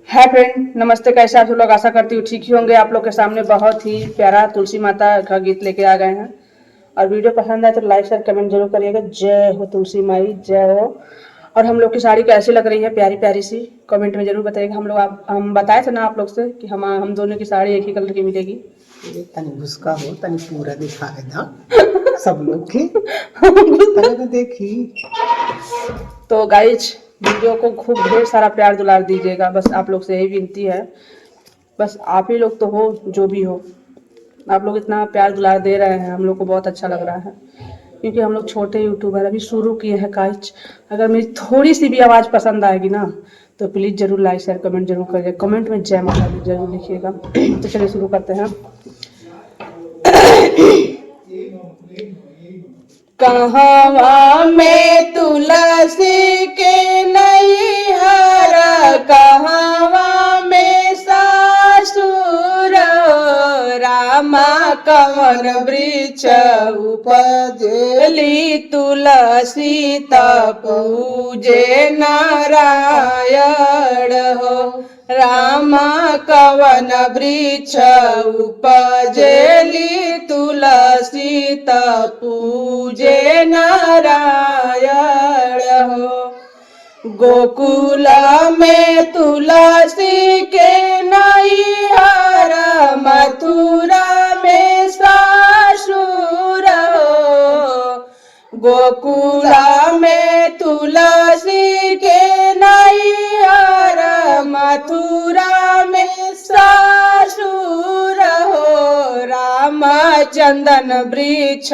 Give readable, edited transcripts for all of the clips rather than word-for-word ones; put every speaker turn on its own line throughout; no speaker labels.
Hi friend, नमस्ते। कैसे आप लोग? आशा करती हूँ ठीक ही होंगे। आप लोग के सामने बहुत ही प्यारा तुलसी माता का गीत लेके आ गए हैं। और वीडियो पसंद आए तो लाइक शेयर कमेंट जरूर करिएगा। जय हो तुलसी माई, जय हो। और हम लोग की साड़ी कैसी लग रही है, प्यारी प्यारी सी, कमेंट में जरूर बताइएगा। हम बताए थे ना आप लोग से कि हम दोनों की साड़ी एक ही कलर की मिलेगी।
तनी घुसका हो, तनी पूरा दिखाए ना सब लोग के देखी।
तो गाइज, वीडियो को खूब ढेर सारा प्यार दुलार दीजिएगा। बस आप लोग से यही विनती है। बस आप ही लोग तो हो, जो भी हो, आप लोग इतना प्यार दुलार दे रहे हैं, हम लोग को बहुत अच्छा लग रहा है। क्योंकि हम लोग छोटे यूट्यूबर अभी शुरू किए हैं गाइज। अगर मेरी थोड़ी सी भी आवाज़ पसंद आएगी ना तो प्लीज़ जरूर लाइक शेयर कमेंट जरूर करिएगा। कमेंट में जय माता दी जरूर लिखिएगा। तो चलिए शुरू करते हैं। कहवा में तुलसी के नैहर, कहवा में सासुर, रामा कवन वृक्ष उपजली तुलसी पूजे नारायण हो। रामा कवन वृक्ष उपजली तुलसी पूजे नारायण हो। गोकुल में तुलसी के नैहर, मथुरा में सासुर हो। गोकुल में तुलसी के नैहर, मथुरा में सासुर हो। रामा चंदन वृक्ष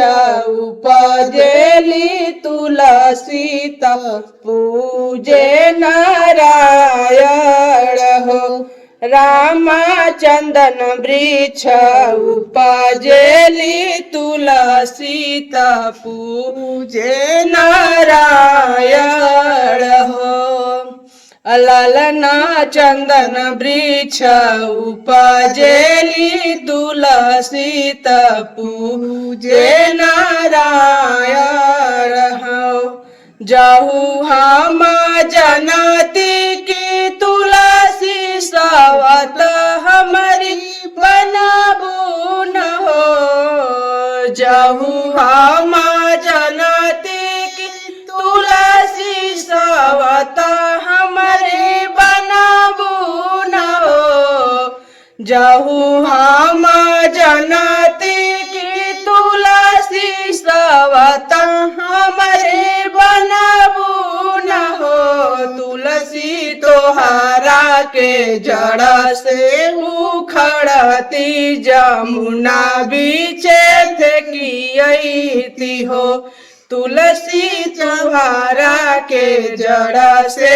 उपजेली तुलसी पूजे नारायण हो। रामा चंदन वृक्ष उपजेली तुलसी पूजे नारायण हो। ललना चंदन वृक्ष उपजेली तुलसी पूजे नारायण हो। जहु हम जनती की तुलसी सवत हमारी बनबू न हो। जहु हम जनती की तुलसी सवत हमारी बनबू न हो। जहु हम जनती की तुलसी सवत हमारे बनबू न हो। तुलसी तोहरा के जड़ से उखड़ती जमुना बीचे फेंकी हो। तुलसी तोहरा के जड़ से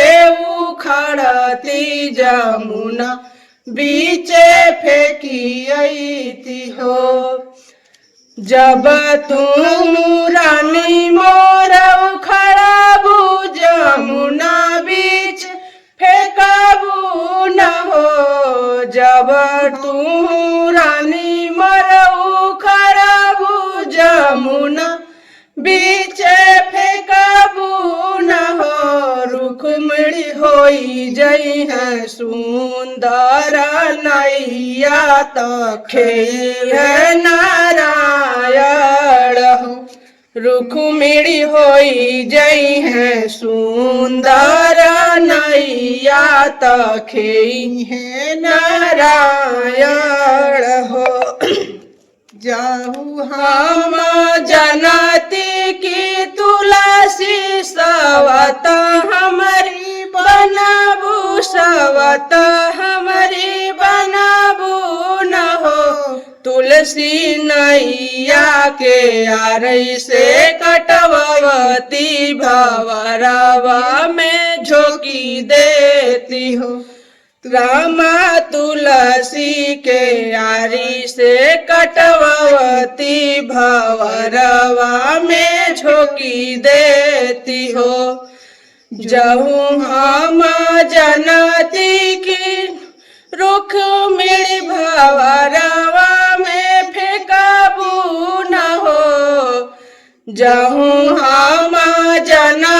उखड़ती जमुना बीचे फेंकी हो। जब तुम रानी मोर उखड़बू जमुना बीच फेंकबू न हो। जब तुम रानी मोर उखड़बू जमुना बीच फेंकबू न हो। रुक्मिणी होई जई है सुंदर नैया तखे है नारायण हो। रुक्मिणी होई जई है सुंदर नैया तखे है नारायण हो। जाहु हम जनती की तुलसी सवत हमारी बनबू सवत हमारी बनबू न हो। तुलसी नैया के आरई से कटवती भवरवा में झोंकी देती हो। रामा तुलसी के आरी से कटवती भवरवा में झोंकी देती हो। जहु हम जनती की रुक्मिणी भवरवा में फेंकबू न हो। जहु हम जना